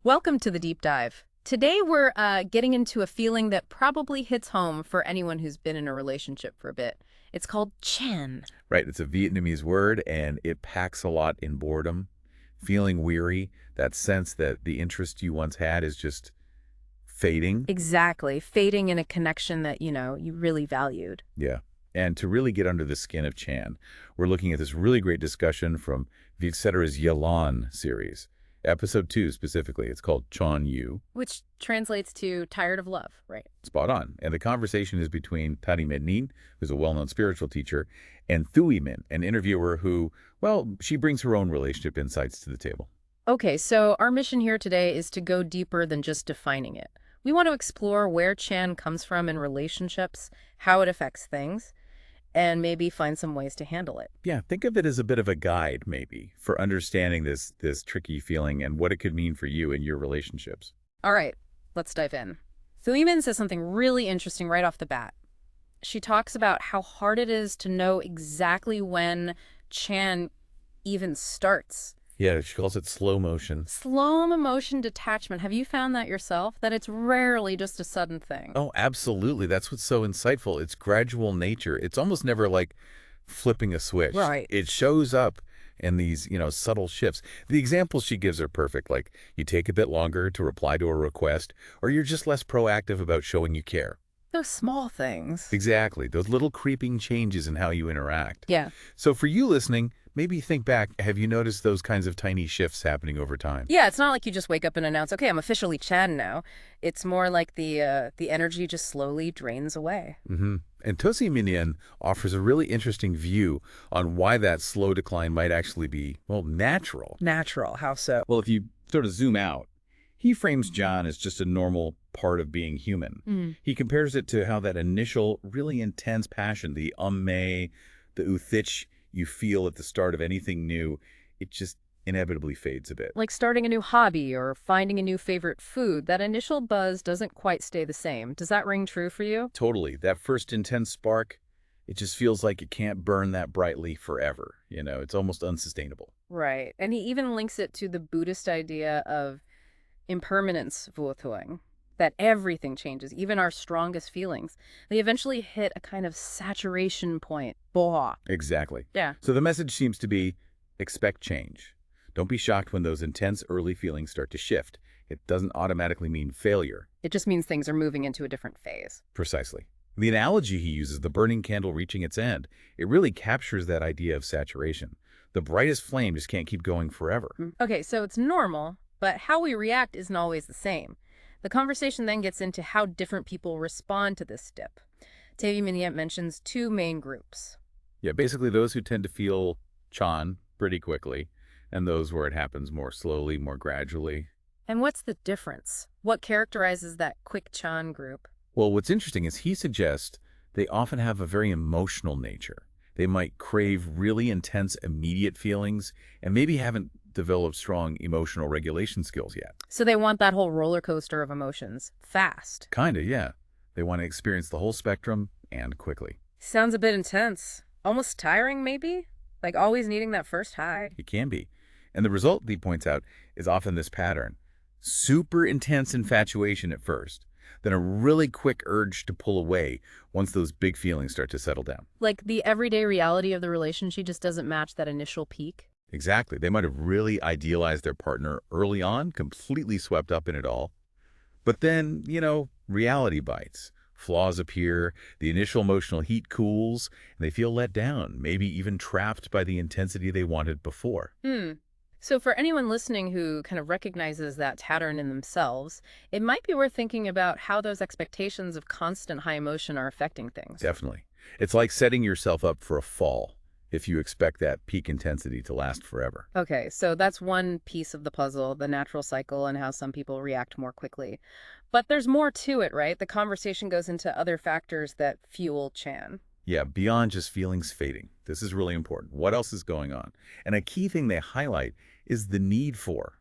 Welcome to the deep dive. Today we're getting into a feeling that probably hits home for anyone who's been in a relationship for a bit. It's called chan. Right, it's a Vietnamese word, and it packs a lot in boredom, feeling weary, that sense that the interest you once had is just fading. Exactly, fading in a connection that, you really valued. Yeah. And to really get under the skin of Chan, we're looking at this really great discussion from Vietcetera's Yalan series. Episode 2 specifically, it's called Chon Yu. Which translates to tired of love, right? Spot on. And the conversation is between Tari Mednin, who's a well-known spiritual teacher, and Thuy Min, an interviewer who, well, she brings her own relationship insights to the table. Okay, so our mission here today is to go deeper than just defining it. We want to explore where chan comes from in relationships, how it affects things, and maybe find some ways to handle it. Yeah, think of it as a bit of a guide, maybe, for understanding this tricky feeling and what it could mean for you in your relationships. All right, let's dive in. Thuymin says something really interesting right off the bat. She talks about how hard it is to know exactly when chan even starts. Yeah, she calls it slow motion. Slow emotion detachment. Have you found that yourself? That it's rarely just a sudden thing. Oh, absolutely. That's what's so insightful. It's gradual nature. It's almost never like flipping a switch. Right. It shows up in these, subtle shifts. The examples she gives are perfect. Like you take a bit longer to reply to a request, or you're just less proactive about showing you care. Those small things. Exactly. Those little creeping changes in how you interact. Yeah. So for you listening, maybe think back. Have you noticed those kinds of tiny shifts happening over time? Yeah, it's not like you just wake up and announce, okay, I'm officially Chan now. It's more like the energy just slowly drains away. And Tosi Minyan offers a really interesting view on why that slow decline might actually be, well, natural. Natural. How so? Well, if you sort of zoom out, he frames John as just a normal part of being human. He compares it to how that initial, really intense passion, the umme, the uthich you feel at the start of anything new, it just inevitably fades a bit. Like starting a new hobby or finding a new favorite food, that initial buzz doesn't quite stay the same. Does that ring true for you? Totally. That first intense spark, it just feels like it can't burn that brightly forever. It's almost unsustainable. Right. And he even links it to the Buddhist idea of impermanence, Vuothuang, that everything changes, even our strongest feelings. They eventually hit a kind of saturation point. Boha. Exactly. Yeah. So the message seems to be expect change. Don't be shocked when those intense early feelings start to shift. It doesn't automatically mean failure. It just means things are moving into a different phase. Precisely. The analogy he uses, the burning candle reaching its end, it really captures that idea of saturation. The brightest flame just can't keep going forever. Okay, so it's normal, but how we react isn't always the same. The conversation then gets into how different people respond to this dip. Tevi Miniyat mentions two main groups. Yeah, basically those who tend to feel chan pretty quickly, and those where it happens more slowly, more gradually. And what's the difference? What characterizes that quick chan group? Well, what's interesting is he suggests they often have a very emotional nature. They might crave really intense, immediate feelings and maybe haven't developed strong emotional regulation skills yet. So they want that whole roller coaster of emotions, fast. Kinda, yeah. They want to experience the whole spectrum and quickly. Sounds a bit intense. Almost tiring, maybe? Like always needing that first high. It can be. And the result, he points out, is often this pattern. Super intense infatuation at first, then a really quick urge to pull away once those big feelings start to settle down. Like the everyday reality of the relationship just doesn't match that initial peak. Exactly. They might have really idealized their partner early on, completely swept up in it all. But then, reality bites. Flaws appear, the initial emotional heat cools, and they feel let down, maybe even trapped by the intensity they wanted before. So for anyone listening who kind of recognizes that pattern in themselves, it might be worth thinking about how those expectations of constant high emotion are affecting things. Definitely. It's like setting yourself up for a fall if you expect that peak intensity to last forever. Okay, so that's one piece of the puzzle, the natural cycle and how some people react more quickly. But there's more to it, right? The conversation goes into other factors that fuel chan. Yeah, beyond just feelings fading. This is really important. What else is going on? And a key thing they highlight is the need for,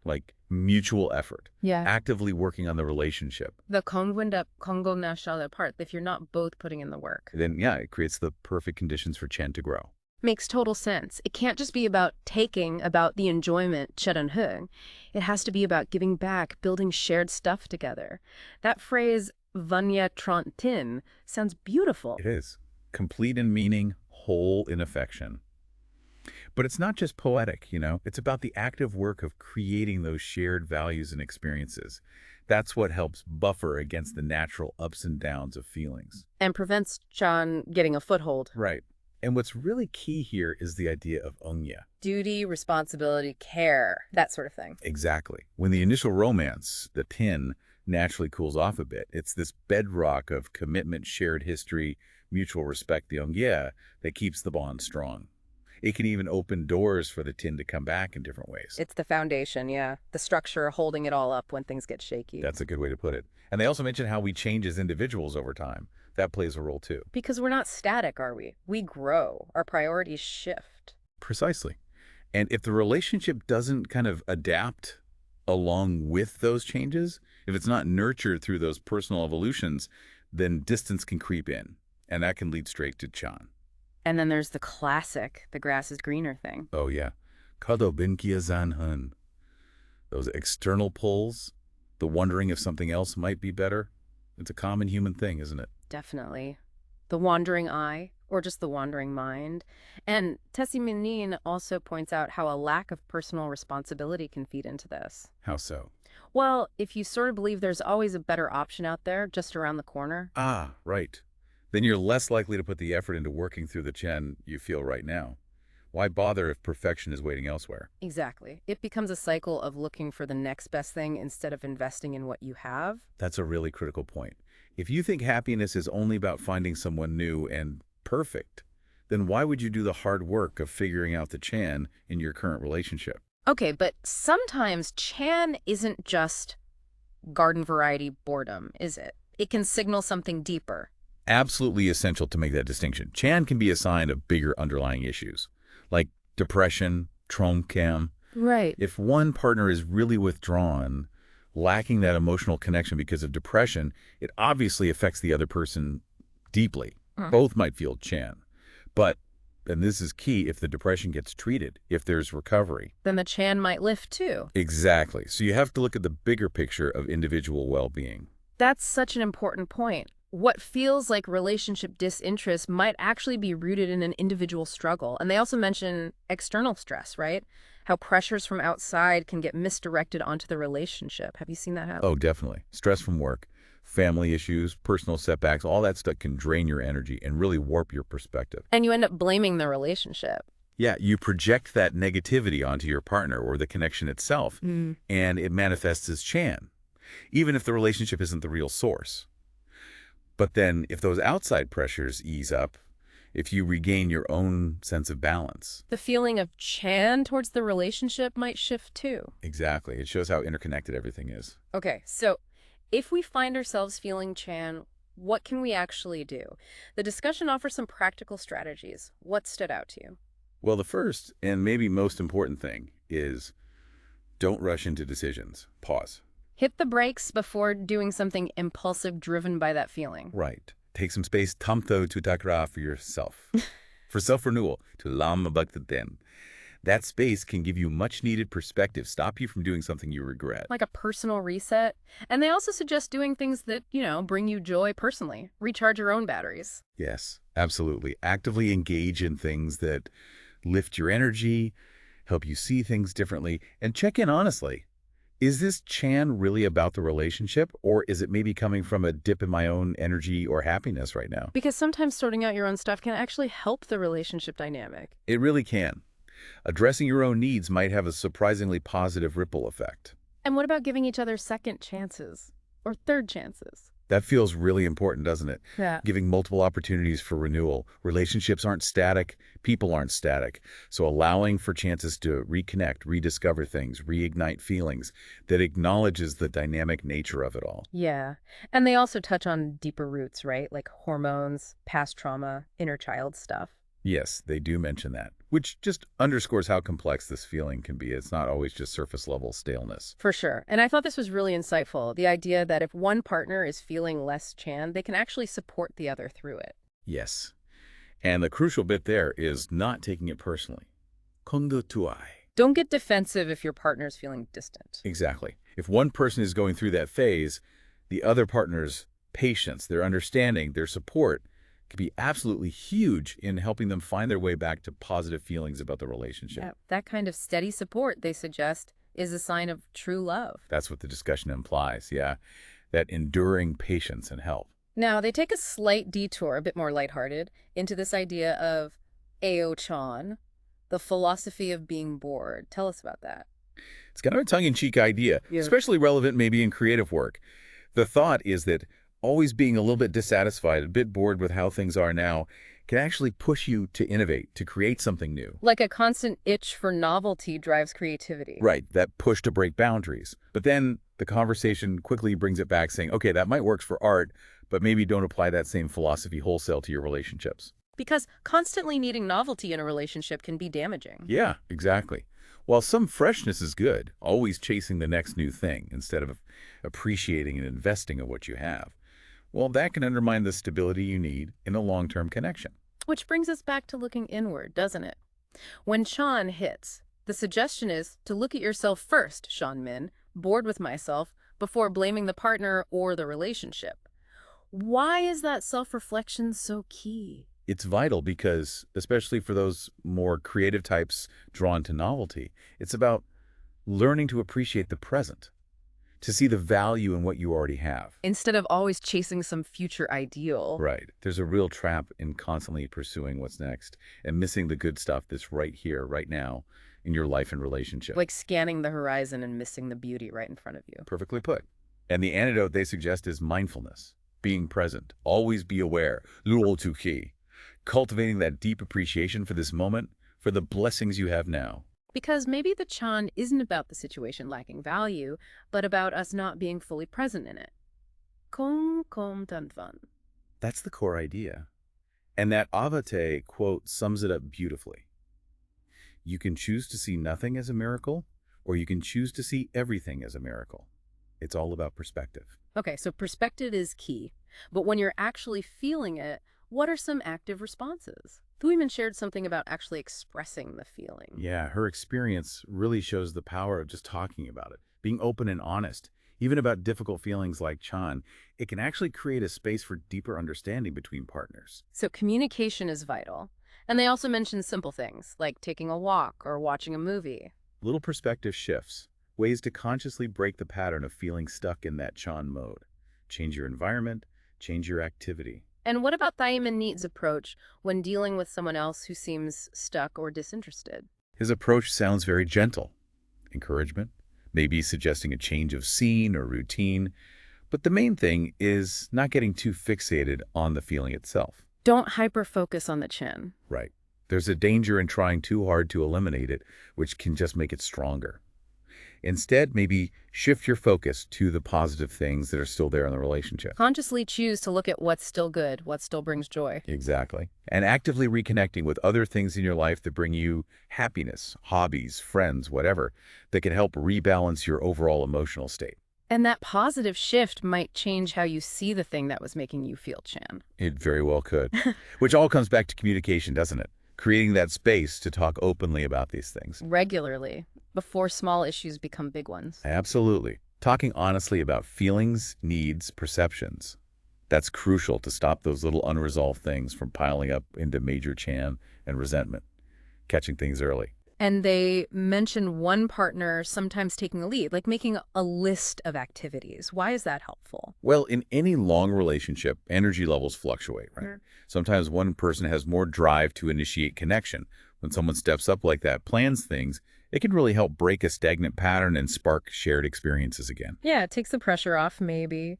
mutual effort. Yeah. Actively working on the relationship. The kongwunda kongo na shale part, if you're not both putting in the work. Then, yeah, it creates the perfect conditions for chan to grow. Makes total sense. It can't just be about taking, about the enjoyment, 确认 It has to be about giving back, building shared stuff together. That phrase, Vanya Trontin, sounds beautiful. It is. Complete in meaning, whole in affection. But it's not just poetic. It's about the active work of creating those shared values and experiences. That's what helps buffer against the natural ups and downs of feelings. And prevents John getting a foothold. Right. And what's really key here is the idea of onya. Duty, responsibility, care, that sort of thing. Exactly. When the initial romance, the tin, naturally cools off a bit, it's this bedrock of commitment, shared history, mutual respect, the onya, that keeps the bond strong. It can even open doors for the tin to come back in different ways. It's the foundation, yeah. The structure holding it all up when things get shaky. That's a good way to put it. And they also mention how we change as individuals over time. That plays a role too. Because we're not static, are we? We grow. Our priorities shift. Precisely. And if the relationship doesn't kind of adapt along with those changes, if it's not nurtured through those personal evolutions, then distance can creep in. And that can lead straight to Chan. And then there's the classic, the grass is greener thing. Oh, yeah. Kado binkia zanhun. Those external pulls, the wondering if something else might be better. It's a common human thing, isn't it? Definitely. The wandering eye, or just the wandering mind. And Tessie Menin also points out how a lack of personal responsibility can feed into this. How so? Well, if you sort of believe there's always a better option out there, just around the corner. Ah, right. Then you're less likely to put the effort into working through the chen you feel right now. Why bother if perfection is waiting elsewhere? Exactly. It becomes a cycle of looking for the next best thing instead of investing in what you have. That's a really critical point. If you think happiness is only about finding someone new and perfect, then why would you do the hard work of figuring out the Chan in your current relationship? Okay, but sometimes Chan isn't just garden variety boredom, is it? It can signal something deeper. Absolutely essential to make that distinction. Chan can be a sign of bigger underlying issues, like depression, tromcam. Right. If one partner is really withdrawn, lacking that emotional connection because of depression, it obviously affects the other person deeply. Both might feel Chan. But, and this is key, if the depression gets treated, if there's recovery. Then the Chan might lift too. Exactly. So you have to look at the bigger picture of individual well-being. That's such an important point. What feels like relationship disinterest might actually be rooted in an individual struggle. And they also mention external stress, right? How pressures from outside can get misdirected onto the relationship. Have you seen that happen? Oh, definitely. Stress from work, family issues, personal setbacks, all that stuff can drain your energy and really warp your perspective. And you end up blaming the relationship. Yeah, you project that negativity onto your partner or the connection itself, and it manifests as Chan, even if the relationship isn't the real source. But then if those outside pressures ease up, if you regain your own sense of balance. The feeling of Chan towards the relationship might shift too. Exactly. It shows how interconnected everything is. Okay, so if we find ourselves feeling Chan, what can we actually do? The discussion offers some practical strategies. What stood out to you? Well, the first and maybe most important thing is don't rush into decisions. Pause. Hit the brakes before doing something impulsive driven by that feeling. Right. Take some space, tamto tutakra, for yourself. For self-renewal, to lam then. That space can give you much-needed perspective, stop you from doing something you regret. Like a personal reset. And they also suggest doing things that, bring you joy personally. Recharge your own batteries. Yes, absolutely. Actively engage in things that lift your energy, help you see things differently, and check in honestly. Is this Chan really about the relationship, or is it maybe coming from a dip in my own energy or happiness right now? Because sometimes sorting out your own stuff can actually help the relationship dynamic. It really can. Addressing your own needs might have a surprisingly positive ripple effect. And what about giving each other second chances or third chances? That feels really important, doesn't it? Yeah. Giving multiple opportunities for renewal. Relationships aren't static. People aren't static. So allowing for chances to reconnect, rediscover things, reignite feelings that acknowledges the dynamic nature of it all. Yeah. And they also touch on deeper roots, right? Like hormones, past trauma, inner child stuff. Yes, they do mention that, which just underscores how complex this feeling can be. It's not always just surface-level staleness. For sure. And I thought this was really insightful. The idea that if one partner is feeling less Chan, they can actually support the other through it. Yes. And the crucial bit there is not taking it personally. Kondutuai. Don't get defensive if your partner's feeling distant. Exactly. If one person is going through that phase, the other partner's patience, their understanding, their support can be absolutely huge in helping them find their way back to positive feelings about the relationship. Yeah, that kind of steady support, they suggest, is a sign of true love. That's what the discussion implies, yeah. That enduring patience and help. Now, they take a slight detour, a bit more lighthearted, into this idea of Aochan, the philosophy of being bored. Tell us about that. It's kind of a tongue-in-cheek idea, Yeah. especially relevant maybe in creative work. The thought is that always being a little bit dissatisfied, a bit bored with how things are now, can actually push you to innovate, to create something new. Like a constant itch for novelty drives creativity. Right, that push to break boundaries. But then the conversation quickly brings it back saying, okay, that might work for art, but maybe don't apply that same philosophy wholesale to your relationships. Because constantly needing novelty in a relationship can be damaging. Yeah, exactly. While some freshness is good, always chasing the next new thing instead of appreciating and investing in what you have, well, that can undermine the stability you need in a long-term connection. Which brings us back to looking inward, doesn't it? When Chan hits, the suggestion is to look at yourself first, Sean Min, bored with myself, before blaming the partner or the relationship. Why is that self-reflection so key? It's vital because, especially for those more creative types drawn to novelty, it's about learning to appreciate the present, to see the value in what you already have. Instead of always chasing some future ideal. Right. There's a real trap in constantly pursuing what's next and missing the good stuff that's right here, right now, in your life and relationship. Like scanning the horizon and missing the beauty right in front of you. Perfectly put. And the antidote they suggest is mindfulness, being present, always be aware, luo tu ki, cultivating that deep appreciation for this moment, for the blessings you have now. Because maybe the Chan isn't about the situation lacking value, but about us not being fully present in it. Kong kom tan fan. That's the core idea. And that Avate quote sums it up beautifully. You can choose to see nothing as a miracle, or you can choose to see everything as a miracle. It's all about perspective. Okay, so perspective is key. But when you're actually feeling it, what are some active responses? Thuiman shared something about actually expressing the feeling. Yeah, her experience really shows the power of just talking about it, being open and honest, even about difficult feelings like Chan. It can actually create a space for deeper understanding between partners. So communication is vital. And they also mentioned simple things, like taking a walk or watching a movie. Little perspective shifts, ways to consciously break the pattern of feeling stuck in that Chan mode. Change your environment, change your activity. And what about Thaiman Neat's approach when dealing with someone else who seems stuck or disinterested? His approach sounds very gentle. Encouragement, maybe suggesting a change of scene or routine. But the main thing is not getting too fixated on the feeling itself. Don't hyper-focus on the chin. Right. There's a danger in trying too hard to eliminate it, which can just make it stronger. Instead, maybe shift your focus to the positive things that are still there in the relationship. Consciously choose to look at what's still good, what still brings joy. Exactly. And actively reconnecting with other things in your life that bring you happiness, hobbies, friends, whatever, that can help rebalance your overall emotional state. And that positive shift might change how you see the thing that was making you feel Chan. It very well could. Which all comes back to communication, doesn't it? Creating that space to talk openly about these things. Regularly, before small issues become big ones. Absolutely. Talking honestly about feelings, needs, perceptions. That's crucial to stop those little unresolved things from piling up into major Chan and resentment. Catching things early. And they mention one partner sometimes taking the lead, like making a list of activities. Why is that helpful? Well, in any long relationship, energy levels fluctuate, right? Mhm. Sometimes one person has more drive to initiate connection. When someone steps up like that, plans things, it can really help break a stagnant pattern and spark shared experiences again. Yeah, it takes the pressure off, maybe.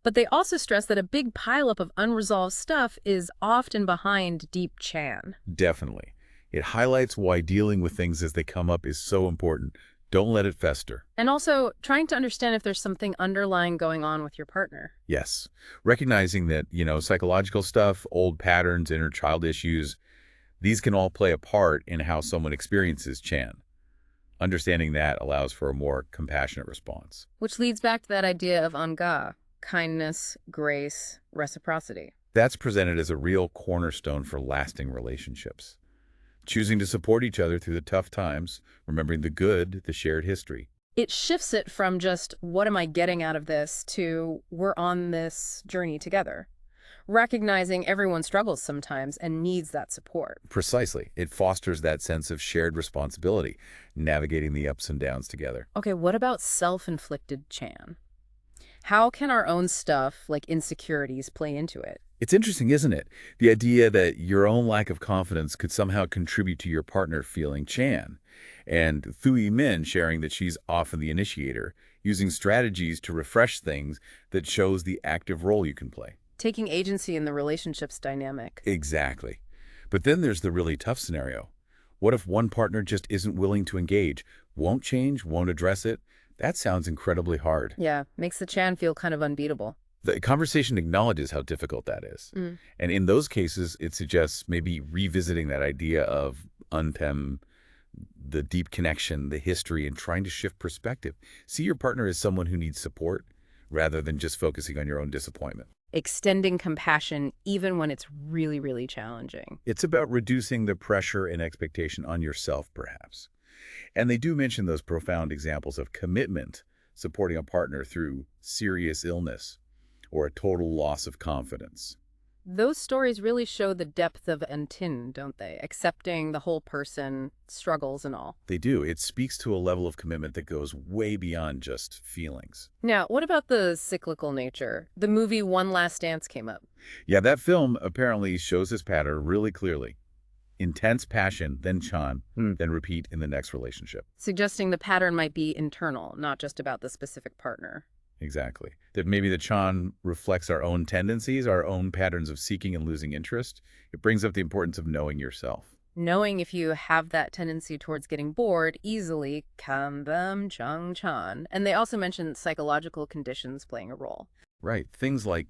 But they also stress that a big pileup of unresolved stuff is often behind deep Chan. Definitely. It highlights why dealing with things as they come up is so important. Don't let it fester. And also trying to understand if there's something underlying going on with your partner. Yes. Recognizing that, psychological stuff, old patterns, inner child issues, these can all play a part in how someone experiences Chan. Understanding that allows for a more compassionate response. Which leads back to that idea of anga, kindness, grace, reciprocity. That's presented as a real cornerstone for lasting relationships. Choosing to support each other through the tough times, remembering the good, the shared history. It shifts it from just, what am I getting out of this, to we're on this journey together. Recognizing everyone struggles sometimes and needs that support. Precisely. It fosters that sense of shared responsibility, navigating the ups and downs together. Okay, what about self-inflicted Chan? How can our own stuff, like insecurities, play into it? It's interesting, isn't it? The idea that your own lack of confidence could somehow contribute to your partner feeling Chan. And Thuy Min sharing that she's often the initiator, using strategies to refresh things that shows the active role you can play. Taking agency in the relationship's dynamic. Exactly. But then there's the really tough scenario. What if one partner just isn't willing to engage, won't change, won't address it? That sounds incredibly hard. Yeah, makes the Chan feel kind of unbeatable. The conversation acknowledges how difficult that is. Mm. And in those cases, it suggests maybe revisiting that idea of unpem, the deep connection, the history, and trying to shift perspective. See your partner as someone who needs support rather than just focusing on your own disappointment. Extending compassion even when it's really, really challenging. It's about reducing the pressure and expectation on yourself, perhaps. And they do mention those profound examples of commitment, supporting a partner through serious illness or a total loss of confidence. Those stories really show the depth of Entin, don't they? Accepting the whole person, struggles and all. They do. It speaks to a level of commitment that goes way beyond just feelings. Now, what about the cyclical nature? The movie One Last Dance came up. Yeah, that film apparently shows this pattern really clearly. Intense passion, then Chan, then repeat in the next relationship. Suggesting the pattern might be internal, not just about the specific partner. Exactly. That maybe the Chan reflects our own tendencies, our own patterns of seeking and losing interest. It brings up the importance of knowing yourself. Knowing if you have that tendency towards getting bored easily, kanbam chung chan. And they also mention psychological conditions playing a role. Right. Things like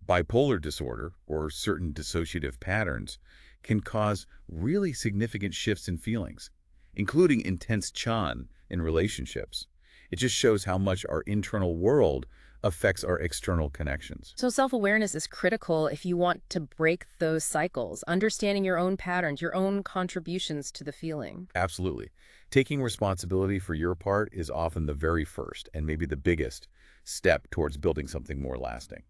bipolar disorder or certain dissociative patterns can cause really significant shifts in feelings, including intense Chan in relationships. It just shows how much our internal world affects our external connections. So self-awareness is critical if you want to break those cycles, understanding your own patterns, your own contributions to the feeling. Absolutely. Taking responsibility for your part is often the very first and maybe the biggest step towards building something more lasting.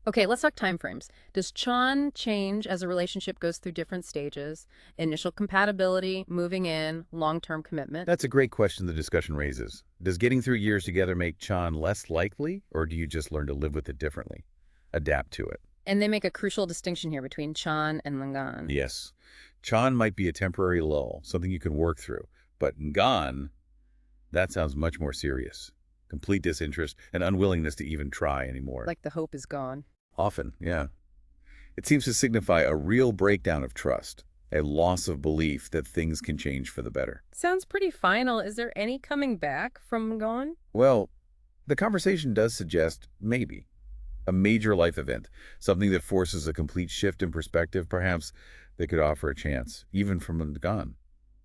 Okay, let's talk timeframes. Does Chan change as a relationship goes through different stages? Initial compatibility, moving in, long-term commitment? That's a great question the discussion raises. Does getting through years together make Chan less likely, or do you just learn to live with it differently? Adapt to it. And they make a crucial distinction here between Chan and Langan. Yes. Chan might be a temporary lull, something you can work through. But Ngan, that sounds much more serious. Complete disinterest and unwillingness to even try anymore. Like the hope is gone. Often, yeah. It seems to signify a real breakdown of trust, a loss of belief that things can change for the better. Sounds pretty final. Is there any coming back from gone? Well, the conversation does suggest maybe a major life event, something that forces a complete shift in perspective, perhaps they could offer a chance, even from gone.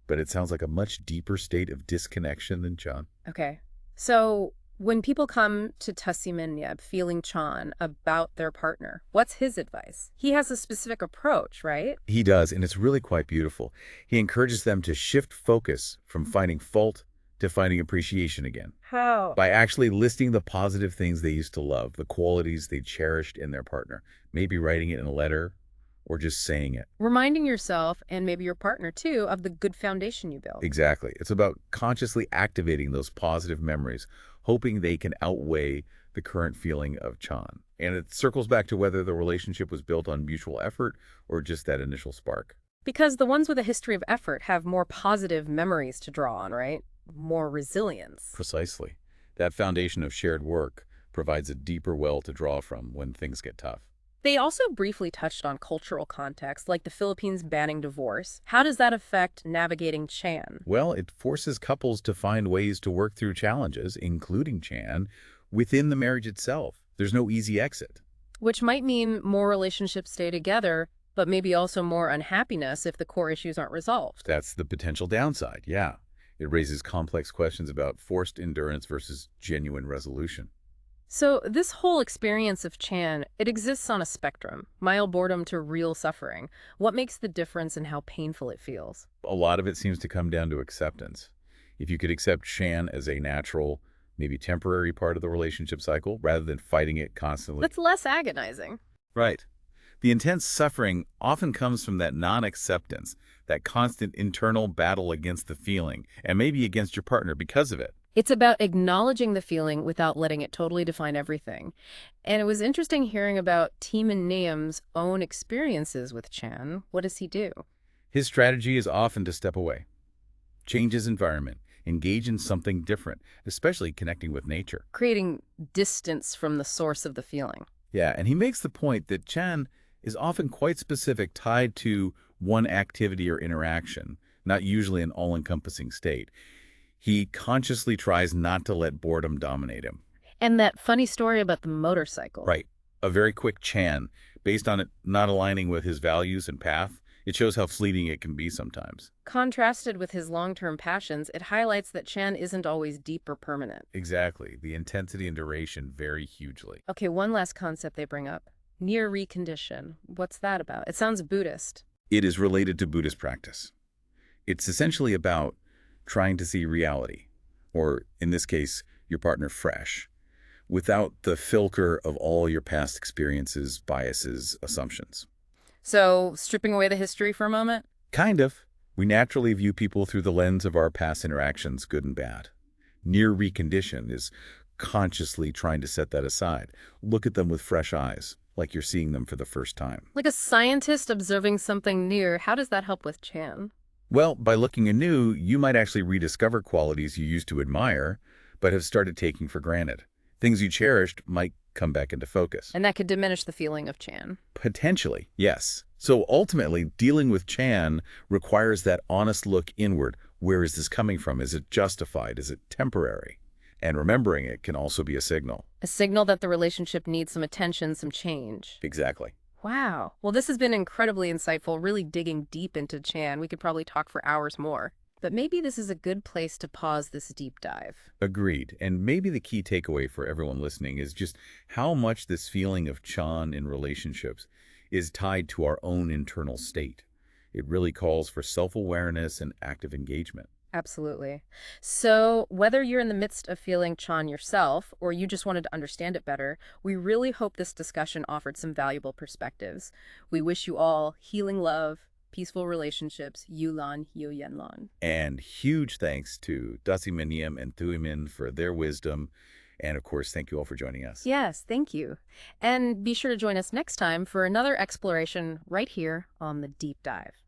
But it sounds like a much deeper state of disconnection than Chan. Okay. So when people come to Tasimin feeling Chan about their partner, what's his advice? He has a specific approach, right? He does, and it's really quite beautiful. He encourages them to shift focus from finding fault to finding appreciation again. How? By actually listing the positive things they used to love, the qualities they cherished in their partner. Maybe writing it in a letter or just saying it. Reminding yourself, and maybe your partner too, of the good foundation you built. Exactly. It's about consciously activating those positive memories, hoping they can outweigh the current feeling of Chan. And it circles back to whether the relationship was built on mutual effort or just that initial spark. Because the ones with a history of effort have more positive memories to draw on, right? More resilience. Precisely. That foundation of shared work provides a deeper well to draw from when things get tough. They also briefly touched on cultural context, like the Philippines banning divorce. How does that affect navigating Chan? Well, it forces couples to find ways to work through challenges, including Chan, within the marriage itself. There's no easy exit. Which might mean more relationships stay together, but maybe also more unhappiness if the core issues aren't resolved. That's the potential downside, yeah. It raises complex questions about forced endurance versus genuine resolution. So this whole experience of Chan, it exists on a spectrum, mild boredom to real suffering. What makes the difference in how painful it feels? A lot of it seems to come down to acceptance. If you could accept Shan as a natural, maybe temporary part of the relationship cycle rather than fighting it constantly. That's less agonizing. Right. The intense suffering often comes from that non-acceptance, that constant internal battle against the feeling, and maybe against your partner because of it. It's about acknowledging the feeling without letting it totally define everything. And it was interesting hearing about Teeman Nayam's own experiences with Chan. What does he do? His strategy is often to step away, change his environment, engage in something different, especially connecting with nature. Creating distance from the source of the feeling. Yeah, and he makes the point that Chan is often quite specific, tied to one activity or interaction, not usually an all-encompassing state. He consciously tries not to let boredom dominate him. And that funny story about the motorcycle. Right. A very quick Chan, based on it not aligning with his values and path, it shows how fleeting it can be sometimes. Contrasted with his long-term passions, it highlights that Chan isn't always deep or permanent. Exactly. The intensity and duration vary hugely. Okay, one last concept they bring up. Near recondition. What's that about? It sounds Buddhist. It is related to Buddhist practice. It's essentially about trying to see reality, or in this case, your partner fresh, without the filter of all your past experiences, biases, assumptions. So, stripping away the history for a moment? Kind of. We naturally view people through the lens of our past interactions, good and bad. Near recondition is consciously trying to set that aside. Look at them with fresh eyes, like you're seeing them for the first time. Like a scientist observing something near, how does that help with Chan? Well, by looking anew, you might actually rediscover qualities you used to admire, but have started taking for granted. Things you cherished might come back into focus. And that could diminish the feeling of Chan. Potentially, yes. So ultimately, dealing with Chan requires that honest look inward. Where is this coming from? Is it justified? Is it temporary? And remembering it can also be a signal. A signal that the relationship needs some attention, some change. Exactly. Wow. Well, this has been incredibly insightful, really digging deep into Chan. We could probably talk for hours more. But maybe this is a good place to pause this deep dive. Agreed. And maybe the key takeaway for everyone listening is just how much this feeling of Chan in relationships is tied to our own internal state. It really calls for self-awareness and active engagement. Absolutely. So, whether you're in the midst of feeling Chan yourself or you just wanted to understand it better, we really hope this discussion offered some valuable perspectives. We wish you all healing love, peaceful relationships, Yulan, Yuyenlan. And huge thanks to Dasi Miniem and Thuimin for their wisdom. And of course, thank you all for joining us. Yes, thank you. And be sure to join us next time for another exploration right here on The Deep Dive.